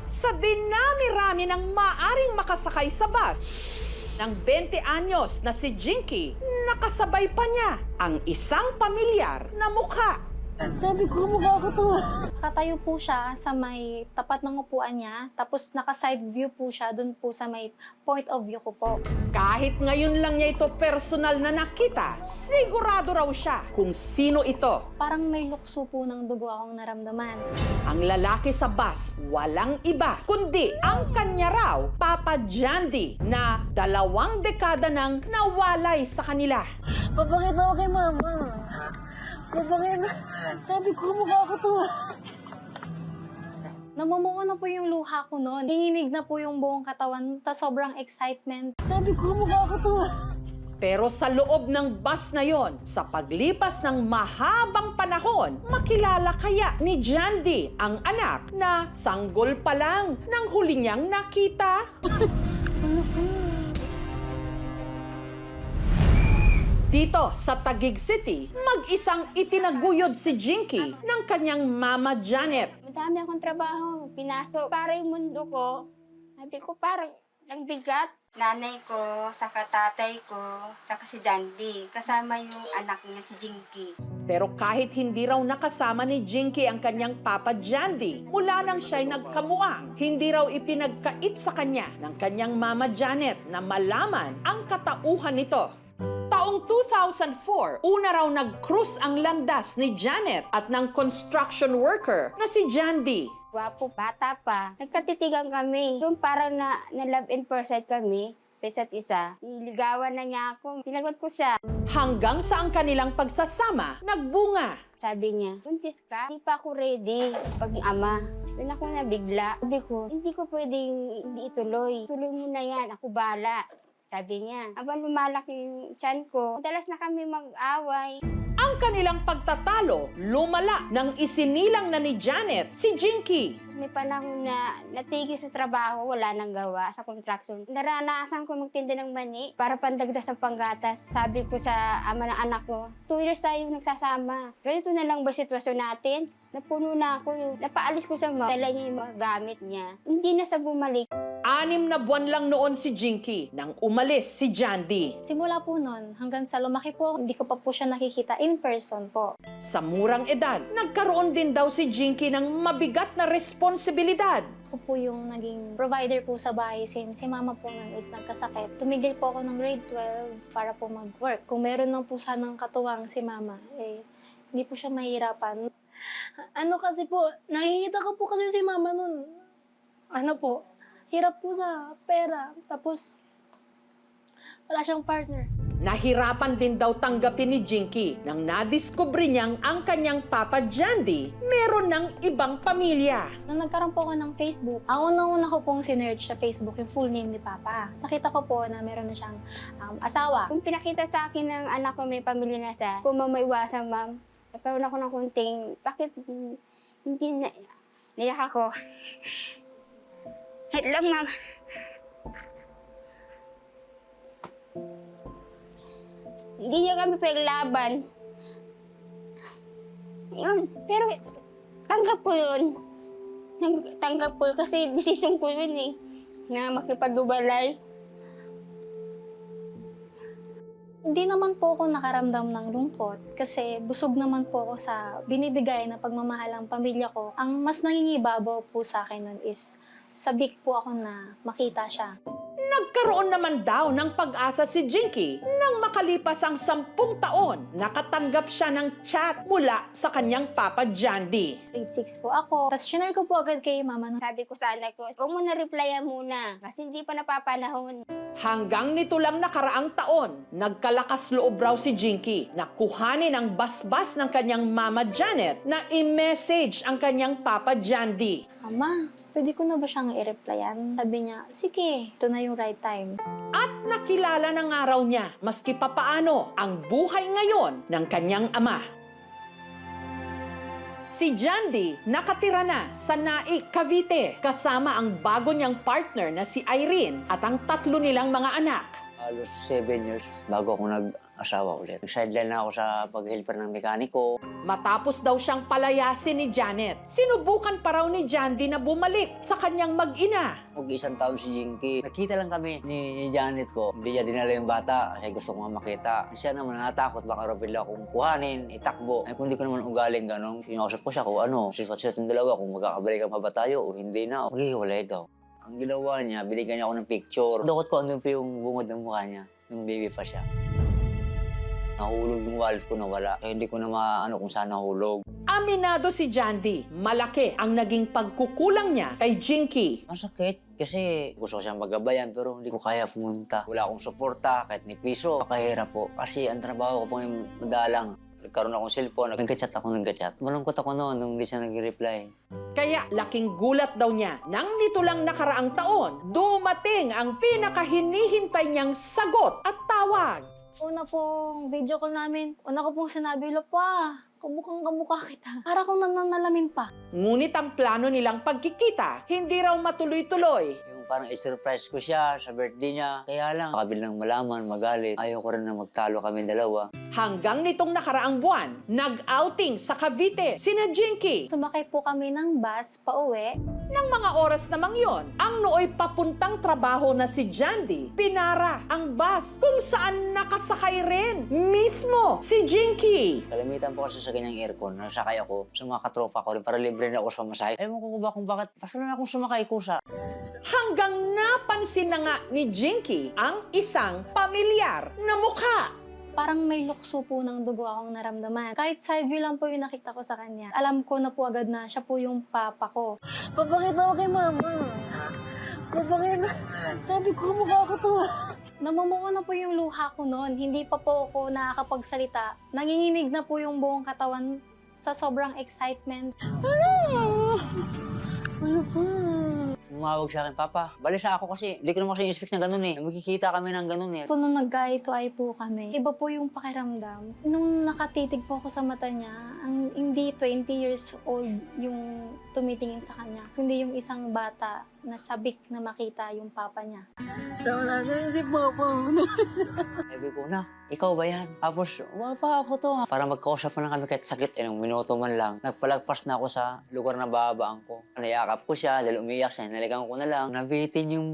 Sa dinami-rami ng maaring makasakay sa bus, ng 20 anyos na si Jinky, nakasabay pa niya ang isang pamilyar na mukha. Sabi ko, mukha ko to. Nakatayo po siya sa may tapat ng upuan niya, tapos naka-side view po siya dun po sa may point of view ko po. Kahit ngayon lang niya ito personal na nakita, sigurado raw siya kung sino ito. Parang may lukso po ng dugo akong naramdaman. Ang lalaki sa bus, walang iba, kundi ang kanya raw, Papa Jandy, na 2 dekada nang nawalay sa kanila. Papakita ko kay mama. Papakita. Sabi ko, mukha ko to. Namumuo na po yung luha ko noon. Nanginig na po yung buong katawan sa sobrang excitement. Sabi ko, mukha ko to. Pero sa loob ng bus na yon, sa paglipas ng mahabang panahon, makilala kaya ni Jandy ang anak na sanggol pa lang nang huli niyang nakita? Dito sa Taguig City, mag-isang itinaguyod si Jinky ng kanyang mama Janet. Madami akong trabaho, pinasok. Para yung mundo ko, sabi ko parang ang bigat. Nanay ko, saka tatay ko, saka si Jandy. Kasama yung anak niya si Jinky. Pero kahit hindi raw nakasama ni Jinky ang kanyang Papa Jandy, mula nang siya'y nagkamuang, hindi raw ipinagkait sa kanya ng kanyang mama Janet na malaman ang katauhan nito. Taong 2004, una raw nag-cruise ang landas ni Janet at ng construction worker na si Jandy. Gwapo, bata pa. Nagkatitigan kami. Yung parang na love and first kami, isa't isa. Niligawan na niya ako. Sinagot ko siya. Hanggang sa ang kanilang pagsasama, nagbunga. Sabi niya, buntis ka? Hindi pa ako ready paging ama. Doon ako nabigla. Sabi ko, hindi ko pwedeng hindi ituloy. Tuloy mo na yan, ako bala. Sabi niya, habang lumalaki yung tiyan ko, madalas na kami mag-away. Ang kanilang pagtatalo, lumala nang isinilang na ni Janet si Jinky. May panahon na natigil sa trabaho, wala nang gawa sa construction. Naranasan ko magtinda ng mani para pandagdas ng panggatas. Sabi ko sa ama ng anak ko, 2 years tayo nagsasama. Ganito na lang ba sitwasyon natin? Napuno na ako. Napaalis ko sa mga. Dala niya yung mga gamit niya. Hindi na sa bumalik. 6 na buwan lang noon si Jinky nang umalis si Jandy. Simula po noon, hanggang sa lumaki po, hindi ko pa po siya nakikita in person po. Sa murang edad, nagkaroon din daw si Jinky ng mabigat na responsibilidad. Ako po yung naging provider po sa bahay since si mama po nun is nagkasakit. Tumigil po ako ng grade 12 para po mag-work. Kung meron lang po sanang katuwang si mama, hindi po siya mahirapan. Ano kasi po, nakikita ko po kasi si mama nun. Ano po, hirap po sa pera. Tapos, wala siyang partner. Nahirapan din daw tanggapin ni Jinky nang nadiskubre niyang ang kanyang Papa Jandy meron ng ibang pamilya. Nung nagkaroon po ako ng Facebook, ang unang-una ko pong sinerge sa Facebook yung full name ni Papa. Nakita ko po na meron na siyang asawa. Kung pinakita sa akin ng anak ko may pamilya na siya, kung mamaiwasan, ma'am, nagkaroon ako ng kunting, bakit hindi na, naiyak ako. Wait lang, ma'am. Hindi niya kami paglaban. Yun, pero tanggap ko yun. Tanggap ko kasi desisyon ko yun eh, na makipag-ubalay. Hindi naman po ako nakaramdam ng lungkot kasi busog naman po ako sa binibigay na pagmamahal ng pamilya ko. Ang mas nangingibabaw po sa akin nun is sabik po ako na makita siya. Nagkaroon naman daw ng pag-asa si Jinky nang makalipas ang 10 taon, nakatanggap siya ng chat mula sa kanyang Papa Jandy. Grade 6 po ako. Tapos sinare ko po agad kay mama. Sabi ko sa anak ko, huwag mo na replyan muna kasi hindi pa napapanahon. Hanggang nito lang nakaraang taon, nagkalakas loob raw si Jinky na kuhanin ang basbas ng kanyang Mama Janet na i-message ang kanyang Papa Jandy. Mama, pwede ko na ba siyang i-replyan? Sabi niya, sige, ito na yung right time. At nakilala ng araw niya, maski papaano, ang buhay ngayon ng kanyang ama. Si Jandy nakatira na sa Naik, Cavite, kasama ang bago niyang partner na si Irene at ang 3 nilang mga anak. Halos 7 years bago ako asawa ulit. Sideline na ako sa pag-helper ng mekaniko. Matapos daw siyang palayasin ni Janet, sinubukan pa raw ni Jandy na bumalik sa kanyang mag-ina. Mag-isang taon si Jinky. Nakita lang kami ni Janet po. Hindi niya dinala yung bata kasi gusto ko nga makita. Siya naman natakot baka raw bigla akong kuhanin, itakbo. Ay kung di ko naman ugaling gano'n, sinakausap ko siya kung ano, sifat-sifat yung dalawa kung magkakabalikan pa ba tayo o hindi na. Maghihiwalay daw. Ang ginawa niya, binigyan niya ako ng picture. Dukot ko ano pa yung bungod ng mukha niya, nung baby pa siya. Nahulog yung wallet ko, nawala. Kaya hindi ko na maano kung saan nahulog. Aminado si Jandy, malaki ang naging pagkukulang niya kay Jinky. Masakit kasi gusto ko siyang magabayan pero hindi ko kaya pumunta. Wala akong suporta kahit ni piso. Pakahirap po kasi ang trabaho ko po yung madalang. Nagkaroon akong cellphone, nag-chat ako. Malungkot ako noon nung hindi siya nag-reply. Kaya laking gulat daw niya nang nito lang nakaraang taon, dumating ang pinakahinihintay niyang sagot at tawag. Una pong video call namin, una ko pong sinabi, pa, kamukhang kamukha kita. Para akong nananalamin pa. Ngunit ang plano nilang pagkikita, hindi raw matuloy-tuloy. Yung parang i-surprise ko siya sa birthday niya. Kaya lang, kabilang malaman, magalit. Ayaw ko rin na magtalo kami dalawa. Hanggang nitong nakaraang buwan, nag-outing sa Cavite sina Jinky. Sumakay po kami ng bus pauwi. Nang mga oras namang yon, ang nooy papuntang trabaho na si Jandy, pinara ang bus kung saan nakasakay rin mismo si Jinky. Kalamitan po kasi sa ganyang aircon, nasakay ako sa mga katropa ko rin para libre na ako sa masahe. Ewan ko ba kung bakit, basta na akong sumakay kusa. Hanggang napansin na nga ni Jinky ang isang pamilyar na mukha. Parang may lukso po ng dugo akong naramdaman. Kahit side view lang po yung nakita ko sa kanya. Alam ko na po agad na siya po yung papa ko. Papakita ko kay mama. Papakita. Sabi ko, mukha ko to. Namumuo na po yung luha ko noon. Hindi pa po ako nakakapagsalita. Nanginginig na po yung buong katawan sa sobrang excitement. Ano pa? Sumawag sa akin, Papa. Balisa ako kasi hindi ko naman kasi expect na ganun eh. Magkikita kami ng ganun eh. Po nung nag-eye to eye po kami, iba po yung pakiramdam. Nung nakatitig po ako sa mata niya, ang hindi 20 years old yung tumitingin sa kanya, kundi yung isang bata na sabik na makita yung papa niya. Wala na si Papa. Sabi ko, na, ikaw ba yan? Tapos, Papa, ako to. Para magkausap na kami kahit sakit, ilang minuto man lang. Nagpalagpas na ako sa lugar na babaan ko. Nayakap ko siya dahil umiyak siya. Naligang ko na lang. Nabitin yung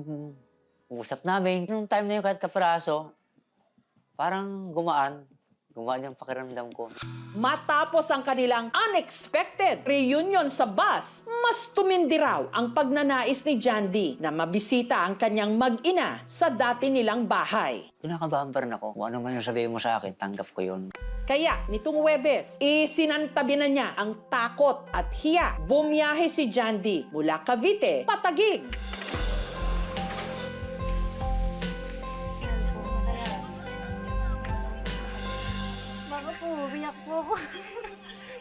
usap namin. Nung time na yun kahit kapiraso, parang gumaan. Gumaan yung pakiramdam ko. Matapos ang kanilang unexpected reunion sa bus, mas tumindi raw ang pagnanais ni Jandy na mabisita ang kanyang mag-ina sa dati nilang bahay. Kinakabahan pa rin ako. Kung ano man yung sabihin mo sa akin, tanggap ko yun. Kaya nitong Huwebes, isinantabi na niya ang takot at hiya. Bumiyahe si Jandy mula Cavite, Patagig. Baka po, umiyak po ako.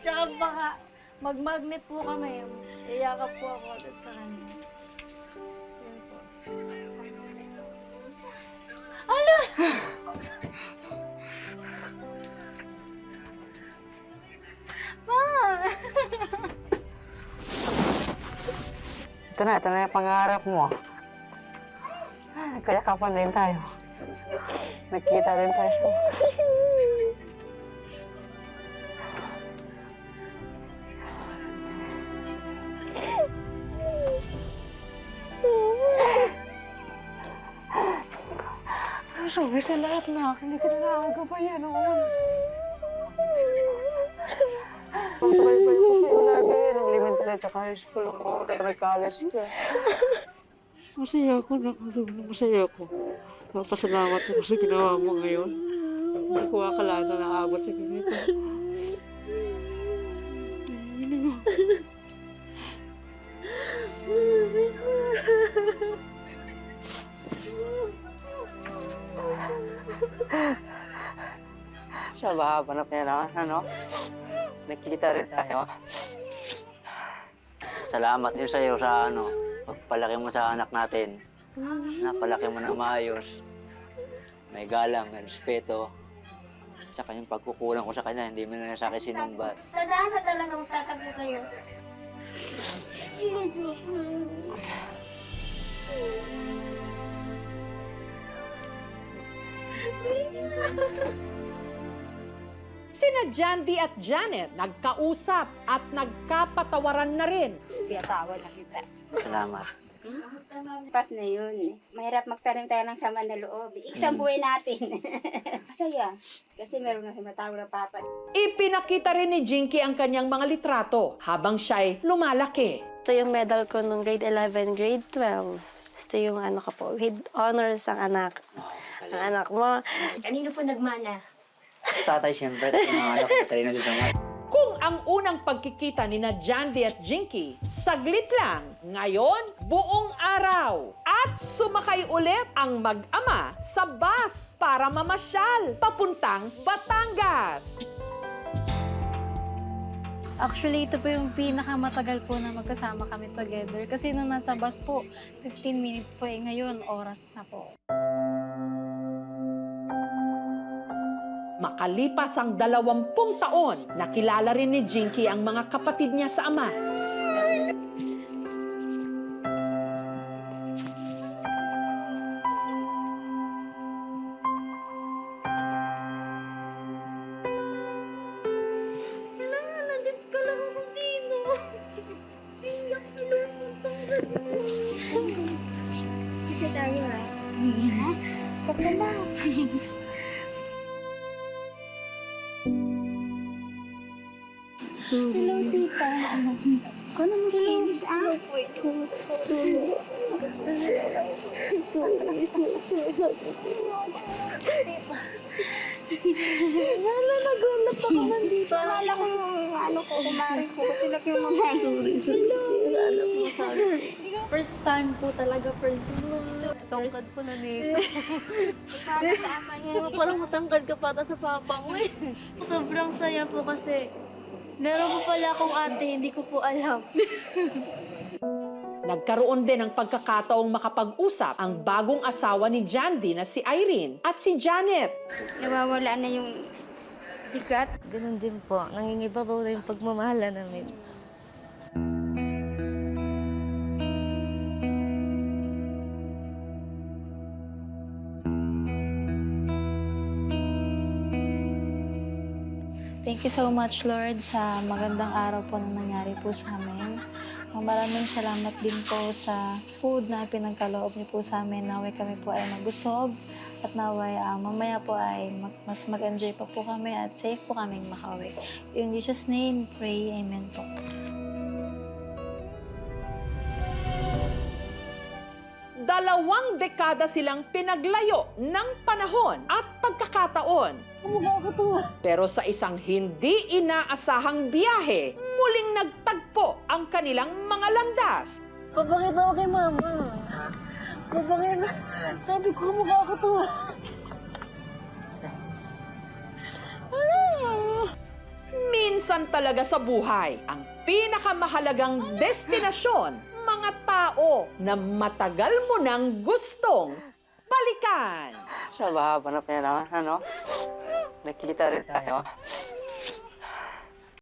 Tsaka baka mag-magnet po kami. Iyakap po ako agad sa kanya. Yan po. Ano? Ito na yung pangarap mo. Kaya kapan din tayo. Nagkita rin tayo. Sorry sa lahat na. Hindi ko na nakagabayan noon. Pasakay-bay ko sa'yo lagi. Elementary at high school ako. May college ka. Masaya ako. Masaya ako. Napasalamat ako sa ginawa mo ngayon. Hindi ko akalain na nakaabot sa ganito. Siya ba? Hanap niya na, ano? Nakita rin tayo. Salamat din sa'yo sa pagpalaki mo sa anak natin. Napalaki mo na maayos. May galang, may respeto. Sa kanyang pagkukulang ko sa kanya, hindi mo na sa akin sinumbat. Tandaan na talaga magtatago kayo. Sina Jandy at Janet nagkausap at nagkapatawaran na rin. Tiyatawa na kita. Salamat. Pas na yun. Mahirap magtanim tayo ng sama na loob. Isang buhay natin. Masaya. Kasi meron na sumatawag na papa. Ipinakita rin ni Jinky ang kanyang mga litrato habang siya'y lumalaki. Ito yung medal ko nung grade 11, grade 12. Ito yung ano ko po, with honors ang anak. Ang anak mo. Kanino po nagmana? Tatay, siyempre. Mga anak ko, tayo na dito nga. Kung ang unang pagkikita ni na Jandy at Jinky, saglit lang, ngayon, buong araw. At sumakay ulit ang mag-ama sa bus para mamasyal papuntang Batangas. Actually, ito po yung pinakamatagal po na magkasama kami together. Kasi nung nasa bus po, 15 minutes po ngayon, oras na po. Makalipas ang 20 taon, nakilala rin ni Jinky ang mga kapatid niya sa ama. Isa tayo ha. Ha? Kapala. Hello, tita. Kano mo sis? Nagulat ako nandito. Akala ko ano ko, kumari ko. Kasi laki yung mga. First time po talaga, first love. Tungkad po na dito. Para sa ama niya. Parang matangkad ka pata sa papa mo eh. Sobrang saya po kasi meron po pala akong ate, hindi ko po alam. Nagkaroon din ng pagkakataong makapag-usap ang bagong asawa ni Jandy na si Irene at si Janet. Nawawala na yung bigat. Ganun din po. Nangingibabaw na yung pagmamahala namin. Thank you so much, Lord, sa magandang araw po na nangyari po sa amin. Maraming salamat din po sa food na pinagkaloob niyo po sa amin. Naway kami po ay magusog at naway mamaya po ay mas mag-enjoy pa po kami at safe po kaming makauwi. In Jesus' name, pray. Amen po. Dalawang dekada silang pinaglayo ng panahon at pagkakataon. Pero sa isang hindi inaasahang biyahe, muling nagtagpo ang kanilang mga landas. Papakita ko kay mama. Papakita. Sabi ko makakatuwa. Minsan talaga sa buhay, ang pinakamahalagang destinasyon, mga tao na matagal mo nang gustong balikan. Sa bahaba na kailangan, ano? Nakikita rin tayo.